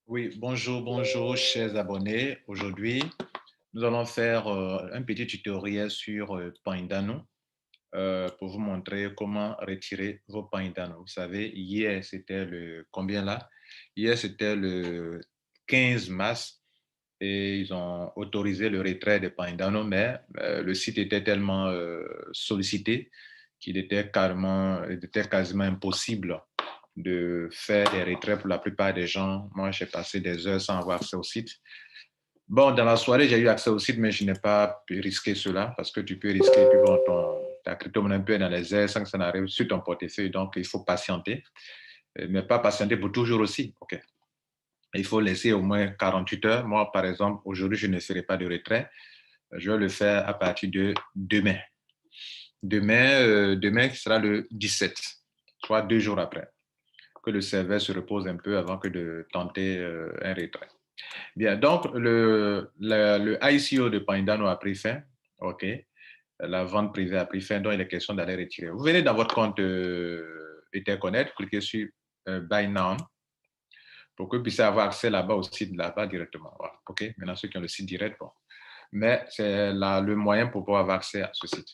Oui, bonjour, chers abonnés. Aujourd'hui, nous allons faire un petit tutoriel sur Pindano pour vous montrer comment retirer vos Pindano. Vous savez, hier, c'était le combien là? Hier, c'était le 15 mars et ils ont autorisé le retrait des Pindano, mais le site était tellement sollicité qu'il était quasiment impossible de faire des retraits pour la plupart des gens. Moi, j'ai passé des heures sans avoir accès au site. Bon, dans la soirée, j'ai eu accès au site, mais je n'ai pas pu risquer cela parce que tu peux risquer que bon, ta crypto-monnaie peut être dans les airs sans que ça n'arrive sur ton portefeuille. Donc, il faut patienter, mais pas patienter pour toujours aussi. OK. Il faut laisser au moins 48 heures. Moi, par exemple, aujourd'hui, je ne ferai pas de retrait. Je vais le faire à partir de demain. Demain qui sera le 17, soit 2 jours après, que le serveur se repose un peu avant que de tenter un retrait. Bien, donc le ICO de Pindano a pris fin. OK. La vente privée a pris fin, donc il est question d'aller retirer. Vous venez dans votre compte Etherconnect, cliquez sur Buy Now pour que vous puissiez avoir accès là-bas au site là-bas directement. Voilà. OK. Maintenant, ceux qui ont le site direct, bon. Mais c'est le moyen pour pouvoir avoir accès à ce site.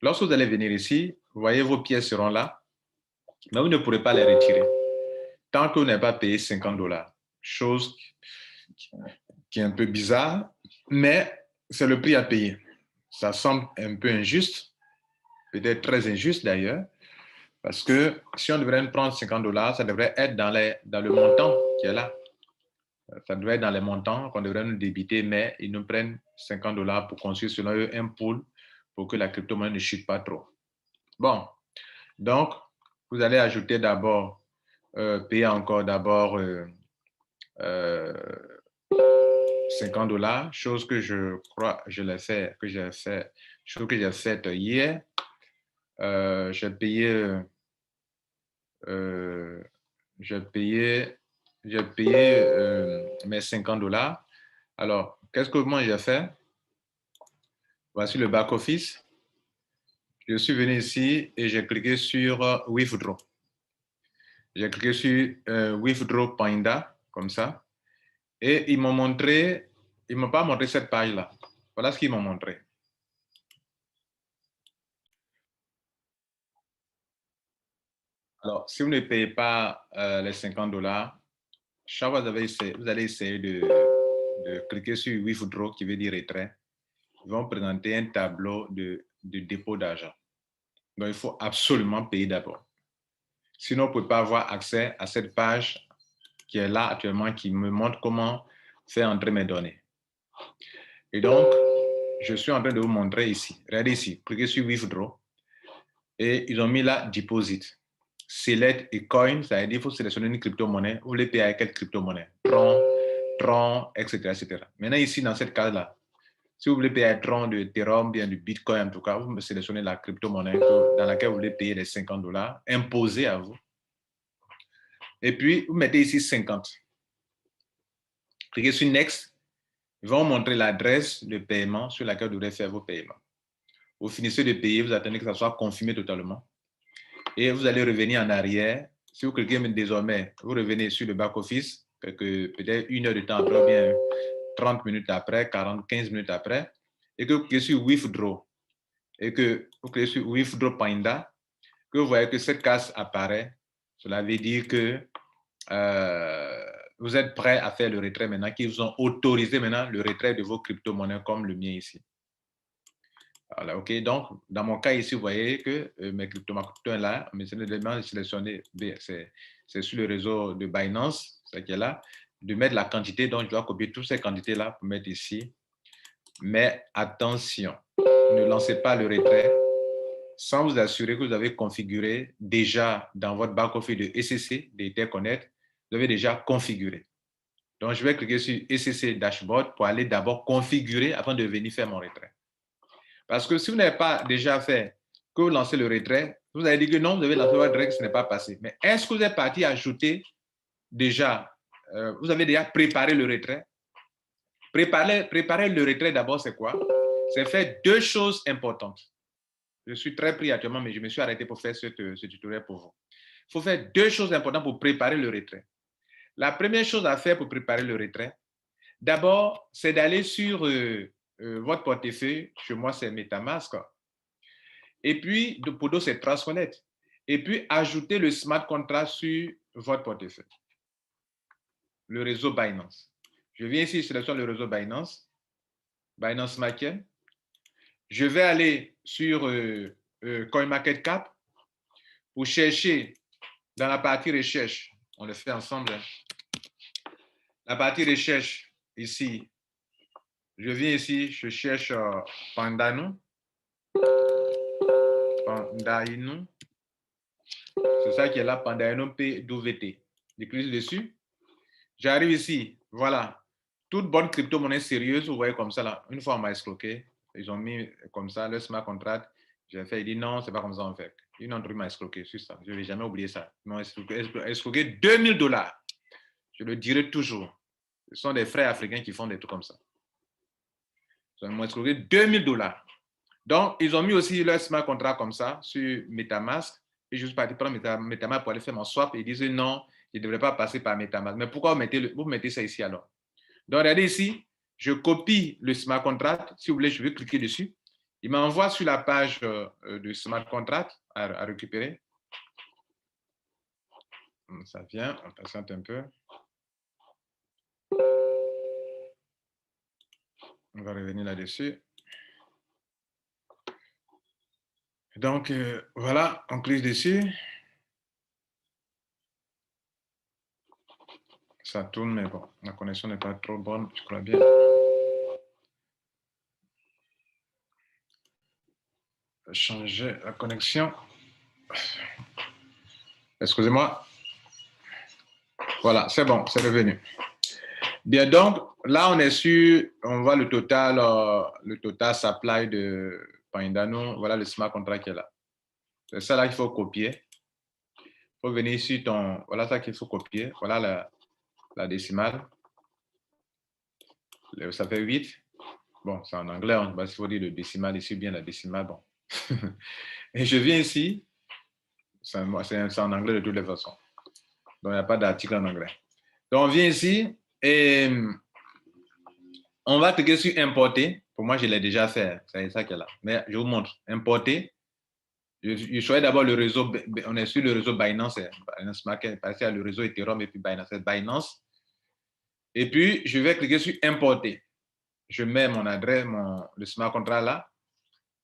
Lorsque vous allez venir ici, vous voyez vos pièces seront là, mais vous ne pourrez pas les retirer tant que vous n'avez pas payé 50 dollars. Chose qui est un peu bizarre, mais c'est le prix à payer. Ça semble un peu injuste, peut-être très injuste d'ailleurs, parce que si on devrait prendre 50 dollars, ça devrait être dans le montant qui est là. Ça devrait être dans les montants qu'on devrait nous débiter, mais ils nous prennent 50 dollars pour construire selon eux un pool pour que la crypto-monnaie ne chute pas trop. Bon, donc, vous allez ajouter d'abord, payer encore d'abord euh, 50 dollars, chose que je crois, chose que j'ai faite hier. J'ai payé, euh, j'ai payé, j'ai payé mes 50 dollars. Alors, qu'est-ce que moi j'ai fait? Voici le back-office. Je suis venu ici et j'ai cliqué sur Withdraw. J'ai cliqué sur Withdraw Pinda, comme ça. Et ils ne m'ont pas montré cette page-là. Voilà ce qu'ils m'ont montré. Alors, si vous ne payez pas les 50 dollars, chaque fois que vous allez essayer de cliquer sur Withdraw, qui veut dire retrait. Ils vont présenter un tableau de dépôt d'argent. Donc, il faut absolument payer d'abord. Sinon, vous ne pouvez pas avoir accès à cette page qui est là actuellement, qui me montre comment faire entrer mes données. Et donc, je suis en train de vous montrer ici. Regardez ici, cliquez sur Withdraw. Et ils ont mis là Deposit. Select et Coin, ça veut dire qu'il faut sélectionner une crypto-monnaie. Vous voulez payer avec quelle crypto-monnaie? Tron, etc., etc. Maintenant, ici, dans cette case-là, si vous voulez payer avec Tron, de Ethereum, bien du Bitcoin, en tout cas, vous sélectionnez la crypto-monnaie dans laquelle vous voulez payer les 50 dollars, imposés à vous. Et puis, vous mettez ici 50. Cliquez sur Next. Ils vont vous montrer l'adresse de paiement sur laquelle vous devrez faire vos paiements. Vous finissez de payer, vous attendez que ça soit confirmé totalement. Et vous allez revenir en arrière. Si vous cliquez désormais, vous revenez sur le back-office, peut-être une heure de temps après, ou bien 30 minutes après, 40, 15 minutes après, et que vous cliquez sur Withdraw, et que vous cliquez sur Withdraw Pinda, que vous voyez que cette case apparaît. Cela veut dire que vous êtes prêt à faire le retrait maintenant, qu'ils vous ont autorisé maintenant le retrait de vos crypto-monnaies comme le mien ici. Voilà, OK. Donc, dans mon cas ici, vous voyez que mes crypto-monnaies sont là, mais c'est l'élément sélectionné, c'est sur le réseau de Binance, c'est qui est là, de mettre la quantité, donc je dois copier toutes ces quantités-là pour mettre ici. Mais attention, ne lancez pas le retrait sans vous assurer que vous avez configuré déjà dans votre back-office de ECC, d'Etherconnect, vous avez déjà configuré. Donc, je vais cliquer sur ECC Dashboard pour aller d'abord configurer avant de venir faire mon retrait. Parce que si vous n'avez pas déjà fait, que vous lancez le retrait, vous allez dire que non, vous avez lancé votre retrait, que ce n'est pas passé. Mais est-ce que vous êtes parti ajouter déjà, vous avez déjà préparé le retrait? Préparer le retrait d'abord, c'est quoi? C'est faire deux choses importantes. Je suis très pris actuellement, mais je me suis arrêté pour faire ce tutoriel pour vous. Il faut faire deux choses importantes pour préparer le retrait. la première chose à faire pour préparer le retrait, d'abord, c'est d'aller sur votre portefeuille. Chez moi, c'est MetaMask. Et puis, pour d'autres, c'est Trustwallet. Et puis, ajouter le smart contract sur votre portefeuille. Le réseau Binance. Je viens ici, je sélectionne le réseau Binance. Binance Market. Je vais aller sur CoinMarketCap pour chercher dans la partie recherche. On le fait ensemble. La partie recherche, ici, je viens ici, je cherche Pandano. Pandano. C'est ça qui est là, Pandano PWT. Je clique dessus. J'arrive ici, voilà. Toute bonne crypto-monnaie sérieuse, vous voyez comme ça là. Une fois, on m'a escroqué. Ils ont mis comme ça le smart contract. J'ai fait, il dit non, c'est pas comme ça en fait. Une entreprise m'a escroqué sur ça. Je ne vais jamais oublier ça. Ils m'ont escroqué 2000 $. Je le dirai toujours. Ce sont des frères africains qui font des trucs comme ça. Ils m'ont escroqué 2000 $. Donc, ils ont mis aussi leur smart contract comme ça sur MetaMask. Et je suis parti prendre MetaMask pour aller faire mon swap. Et ils disaient non, je ne devrais pas passer par MetaMask. Mais pourquoi vous mettez ça ici alors? Donc, regardez ici, je copie le smart contract. Si vous voulez, je vais cliquer dessus. Il m'envoie sur la page du smart contract à récupérer. Ça vient, on patiente un peu. On va revenir là-dessus. Donc, voilà, on clique dessus. Ça tourne, mais bon, la connexion n'est pas trop bonne, je crois bien. Changer la connexion. Excusez-moi. Voilà, c'est bon, c'est revenu. Bien, donc, là, on est sur, on voit le total supply de Pandano. Voilà le smart contract qui est là. C'est ça là qu'il faut copier. Il faut venir sur ton, voilà ça qu'il faut copier. Voilà la décimale. Ça fait 8. Bon, c'est en anglais, hein. Il faut dire le décimal ici, bien la décimale. Bon. Et je viens ici. C'est en anglais de toutes les façons. Donc, il n'y a pas d'article en anglais. Donc, on vient ici et on va cliquer sur importer. Pour moi, je l'ai déjà fait. C'est ça qui est là. Mais je vous montre. Importer. Je choisis d'abord le réseau. On est sur le réseau Binance. Binance Market, parce qu'il y a le réseau Ethereum et puis Binance. Et puis, je vais cliquer sur importer. Je mets mon adresse, le smart contract là.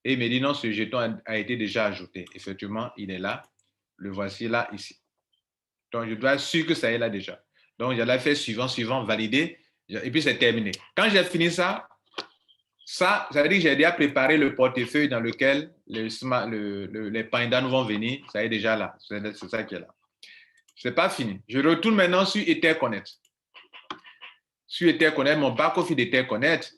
Et il me dit non, ce jeton a été déjà ajouté. Effectivement, il est là. Le voici là, ici. Donc, je dois être sûr que ça est là déjà. Donc, j'allais faire suivant, valider. Et puis, c'est terminé. Quand j'ai fini ça, ça veut dire que j'ai déjà préparé le portefeuille dans lequel les Pandano vont venir. Ça est déjà là. C'est ça qui est là. Ce n'est pas fini. Je retourne maintenant sur EtherConnect. Sur EtherConnect, mon back-office d'EtherConnect.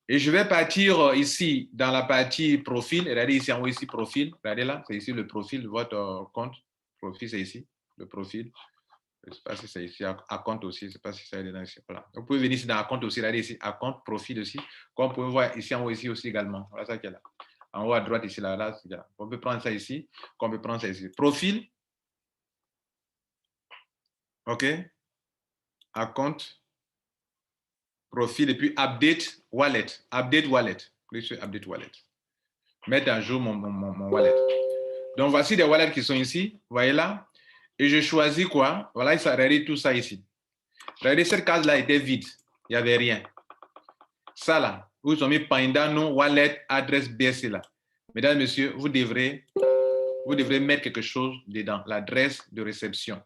Et je vais partir ici dans la partie profil. Regardez ici en haut, ici, profil. Regardez là, c'est ici le profil de votre compte. Profil, c'est ici, le profil. Je ne sais pas si c'est ici, à compte aussi. Je ne sais pas si c'est dedans ici. Voilà. Vous pouvez venir ici dans à compte aussi. Regardez ici, à compte, profil aussi. Comme vous pouvez voir ici en haut, ici aussi également. Voilà ça qui est là. En haut à droite, ici, là. On peut prendre ça ici, comme on peut prendre ça ici. Profil. OK. À compte. Profil et puis update wallet. Update wallet. Clique sur update wallet. Mettre à jour mon wallet. Donc, voici des wallets qui sont ici. Vous voyez là. Et je choisis quoi? Voilà, ça regardez tout ça ici. Regardez, cette case-là était vide. Il n'y avait rien. Ça là, où ils ont mis Pandano wallet adresse BSC là. Mesdames, messieurs, vous devrez mettre quelque chose dedans, l'adresse de réception.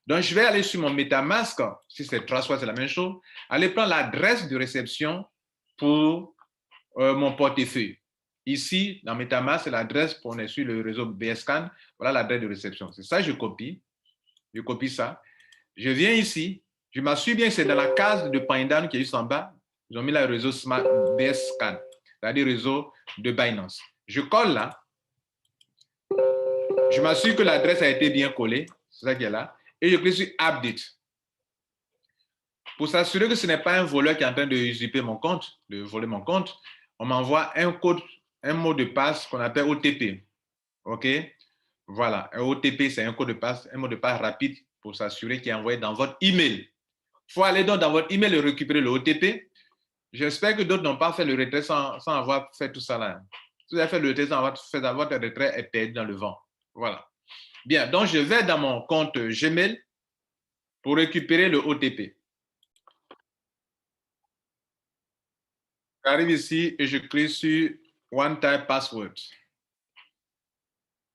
Donc, je vais aller sur mon MetaMask. Si c'est Trustwallet, c'est la même chose. Aller prendre l'adresse de réception pour mon portefeuille. Ici, dans MetaMask, c'est l'adresse pour on est sur le réseau BSCAN. Voilà l'adresse de réception. C'est ça, je copie. Je copie ça. Je viens ici. Je m'assure bien que c'est dans la case de Pandano qui est juste en bas. Ils ont mis le réseau Smart BSCAN, c'est-à-dire le réseau de Binance. Je colle là. Je m'assure que l'adresse a été bien collée. C'est ça qui est là. Et je clique sur Update. Pour s'assurer que ce n'est pas un voleur qui est en train de usurper mon compte, de voler mon compte, on m'envoie un code, un mot de passe qu'on appelle OTP. OK? Voilà. Un OTP, c'est un code de passe, un mot de passe rapide pour s'assurer qu'il est envoyé dans votre email. Il faut aller donc dans votre email et récupérer le OTP. J'espère que d'autres n'ont pas fait le retrait sans avoir fait tout ça là. Si vous avez fait le retrait sans avoir fait, votre retrait est perdu dans le vent. Voilà. Bien, donc je vais dans mon compte Gmail pour récupérer le OTP. J'arrive ici et je clique sur One Time Password.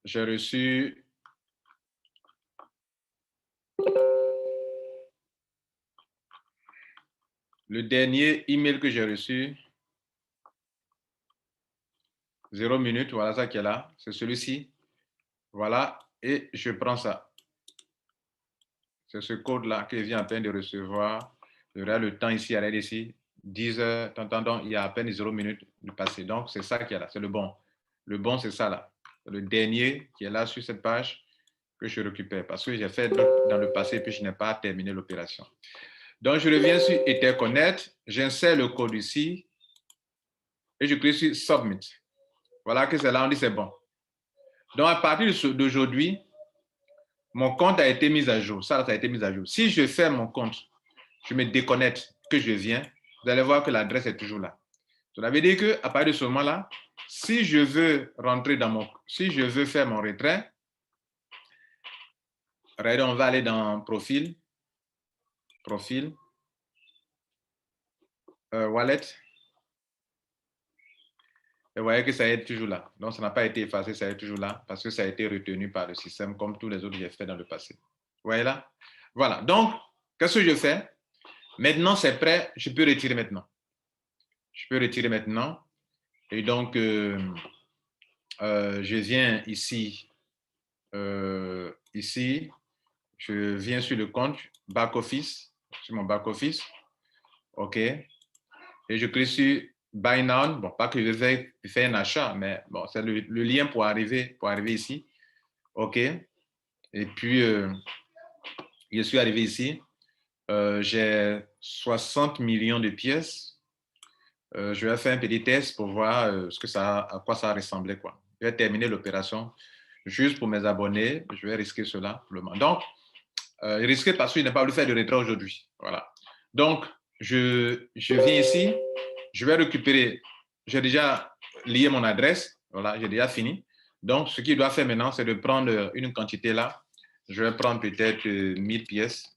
J'ai reçu le dernier email que j'ai reçu. 0 minute, voilà ça qui est là. C'est celui-ci. Voilà, et je prends ça. C'est ce code-là que je viens à peine de recevoir. J'aurai le temps ici, arrête ici. 10 heures, donc il y a à peine 0 minutes de passé. Donc, c'est ça qui est là, c'est le bon. Le bon, c'est ça là. Le dernier qui est là sur cette page que je récupère parce que j'ai fait dans le passé et puis je n'ai pas terminé l'opération. Donc, je reviens sur Etherconnect, j'insère le code ici et je clique sur Submit. Voilà que c'est là, on dit c'est bon. Donc, à partir d'aujourd'hui, mon compte a été mis à jour. Ça a été mis à jour. Si je fais mon compte, je me déconnecte, que je viens, vous allez voir que l'adresse est toujours là. Cela veut dire qu'à partir de ce moment-là, si je veux rentrer si je veux faire mon retrait, regardez, on va aller dans Profil, Wallet, et vous voyez que ça est toujours là. Donc, ça n'a pas été effacé, ça est toujours là, parce que ça a été retenu par le système, comme tous les autres que j'ai fait dans le passé. Vous voyez là? Voilà. Donc, qu'est-ce que je fais? Maintenant, c'est prêt, je peux retirer maintenant. Je peux retirer maintenant. Et donc, je viens ici, je viens sur le compte back office, sur mon back office, OK, et je clique sur Buy Now. Bon, pas que je vais faire un achat, mais bon, c'est le lien pour arriver ici, OK, et puis je suis arrivé ici, j'ai 60 millions de pièces. Je vais faire un petit test pour voir à quoi ça ressemblait, quoi. Je vais terminer l'opération juste pour mes abonnés. Je vais risquer cela pour le moment. Donc, risquer parce que je n'ai pas voulu faire de retrait aujourd'hui. Voilà. Donc, je viens ici. Je vais récupérer. J'ai déjà lié mon adresse. Voilà, j'ai déjà fini. Donc, ce qu'il doit faire maintenant, c'est de prendre une quantité là. Je vais prendre peut-être 1000 pièces.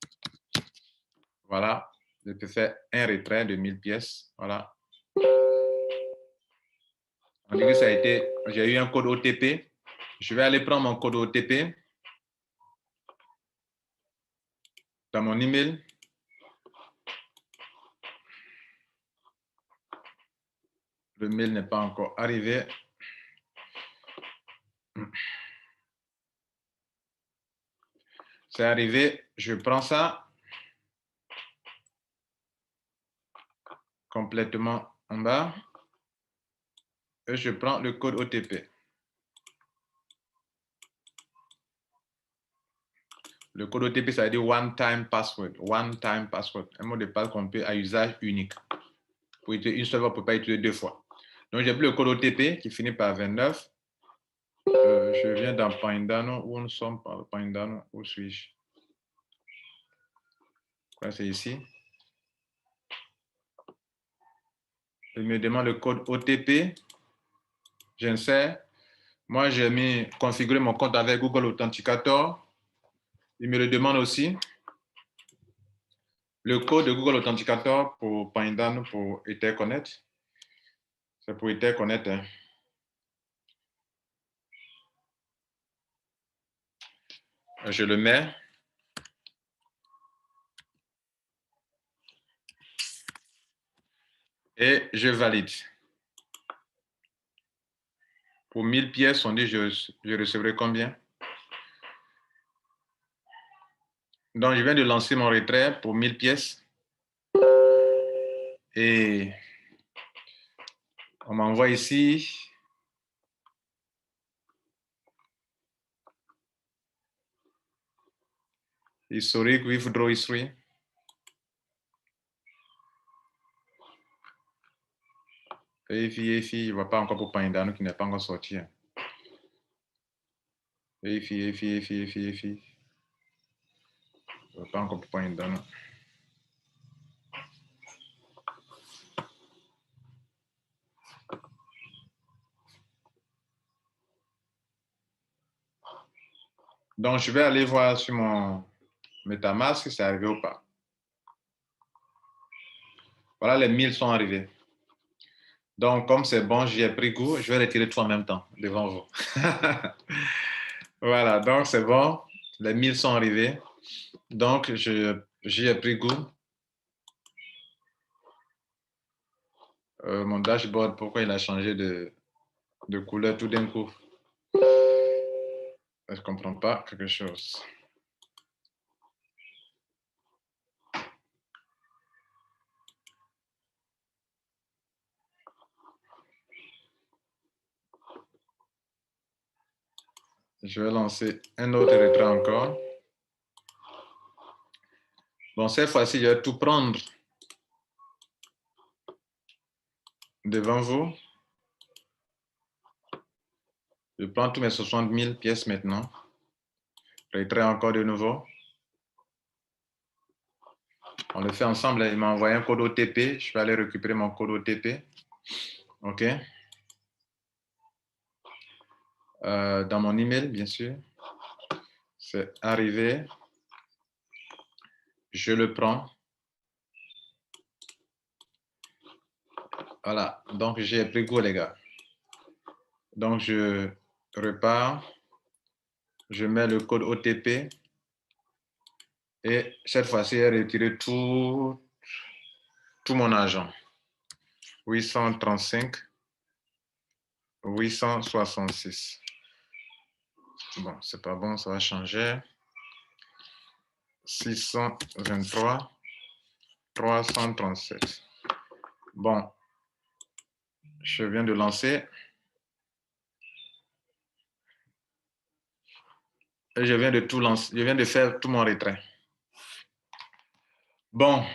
Voilà. Je peux faire un retrait de 1000 pièces. Voilà. On dit que ça a été, j'ai eu un code OTP. Je vais aller prendre mon code OTP dans mon email. Le mail n'est pas encore arrivé. C'est arrivé, je prends ça complètement en bas et je prends le code OTP. Le code OTP, ça veut dire One Time Password. One Time Password. Un mot de passe qu'on peut à usage unique. Pour utiliser une seule fois, on ne peut pas utiliser deux fois. Donc, j'ai pris le code OTP qui finit par 29. Je viens dans Pindano. Où nous sommes par Pindano? Où suis-je? C'est ici. Il me demande le code OTP. J'insère. Moi, j'ai configuré mon compte avec Google Authenticator. Il me le demande aussi. Le code de Google Authenticator pour Pindano, pour Etherconnect. C'est pour Etherconnect. Hein. Je le mets. Et je valide. Pour 1000 pièces, on dit je recevrai combien? Donc, je viens de lancer mon retrait pour 1000 pièces. Et on m'envoie ici. Historique, withdraw history. Vérifie, je ne vois pas encore pour Pindano qui n'est pas encore sorti. Vérifie. Pas encore pour point d'anneau. Donc, je vais aller voir sur mon MetaMask si c'est arrivé ou pas. Voilà, les 1000 sont arrivés. Donc, comme c'est bon, j'y ai pris goût. Je vais retirer tout en même temps devant vous. Voilà, donc c'est bon. Les 1000 sont arrivés. Donc, j'y ai pris goût. Mon dashboard, pourquoi il a changé de couleur tout d'un coup? Je ne comprends pas quelque chose. Je vais lancer un autre retrait encore. Bon, cette fois-ci, je vais tout prendre devant vous. Je prends tous mes 60 000 pièces maintenant. Retrait encore de nouveau. On le fait ensemble. Il m'a envoyé un code OTP. Je vais aller récupérer mon code OTP. OK. Dans mon email, bien sûr. C'est arrivé. Je le prends. Voilà. Donc, j'ai pris goût, les gars. Donc, je repars. Je mets le code OTP. Et cette fois-ci, j'ai retiré tout mon argent. 835, 866. Bon, c'est pas bon, ça va changer. 623, 337. Bon, je viens de lancer. Et je viens de tout lancer. Je viens de faire tout mon retrait. Bon,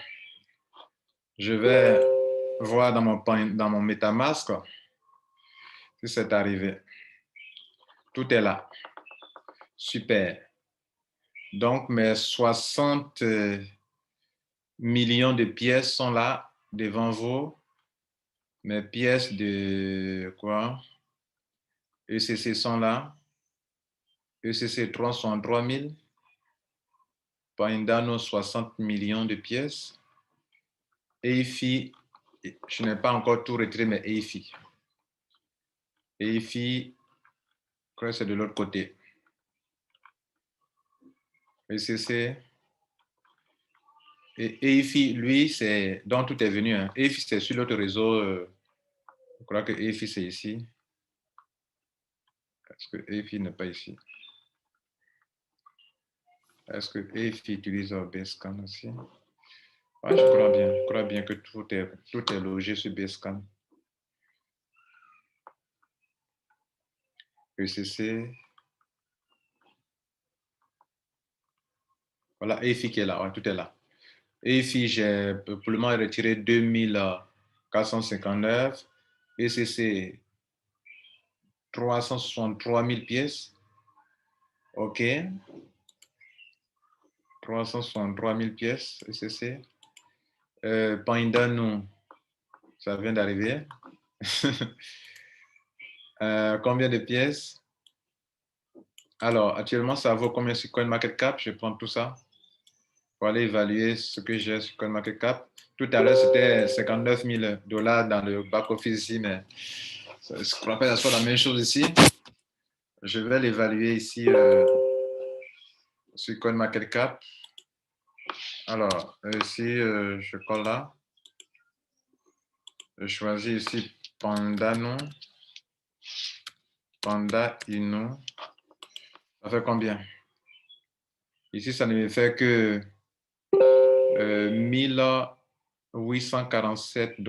je vais voir dans mon MetaMask si c'est arrivé. Tout est là. Super. Donc, mes 60 millions de pièces sont là devant vous. Mes pièces de quoi? ECC sont là. ECC 303 000. Paindano, 60 millions de pièces. EIFI, je n'ai pas encore tout retiré, mais EIFI. EIFI, je crois que c'est de l'autre côté. ECC. Et EIFI, lui, c'est dont tout est venu. Hein. EIFI, c'est sur l'autre réseau. Je crois que EIFI, c'est ici. Est-ce que EIFI n'est pas ici? Est-ce que EIFI utilise Basecamp aussi? Ouais, je crois bien que tout est logé sur Basecamp. ECC. Voilà, EIFI qui est là. Ouais, tout est là. EIFI, j'ai pour le moment retiré 2459. ECC, 363 000 pièces. OK. 363 000 pièces, ECC. Paindano, ça vient d'arriver. Combien de pièces? Alors, actuellement, ça vaut combien sur CoinMarketCap? Je prends tout ça pour aller évaluer ce que j'ai sur CoinMarketCap. Tout à l'heure, c'était 59 000 $ dans le back-office ici, mais je ne crois pas que ce soit la même chose ici. Je vais l'évaluer ici sur CoinMarketCap. Alors, ici, je colle là. Je choisis ici Pandano. Panda Inu. Ça fait combien? Ici, ça ne me fait que 1847 $.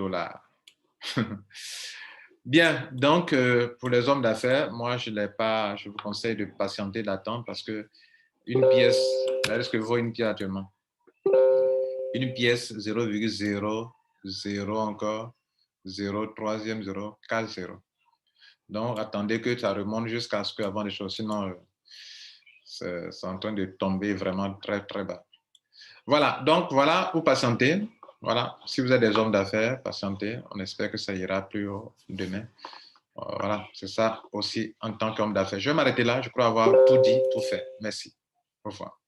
Bien, donc pour les hommes d'affaires, moi je vous conseille de patienter, d'attendre parce que une pièce, regardez ce que vaut une pièce actuellement. Une pièce 0,00 encore, 0, troisième 0, 4, 0. Donc attendez que ça remonte jusqu'à ce qu'avant des choses, sinon c'est en train de tomber vraiment très très bas. Voilà, donc voilà, vous patientez. Voilà, si vous êtes des hommes d'affaires, patientez. On espère que ça ira plus haut demain. Voilà, c'est ça aussi en tant qu'homme d'affaires. Je vais m'arrêter là. Je crois avoir tout dit, tout fait. Merci. Au revoir.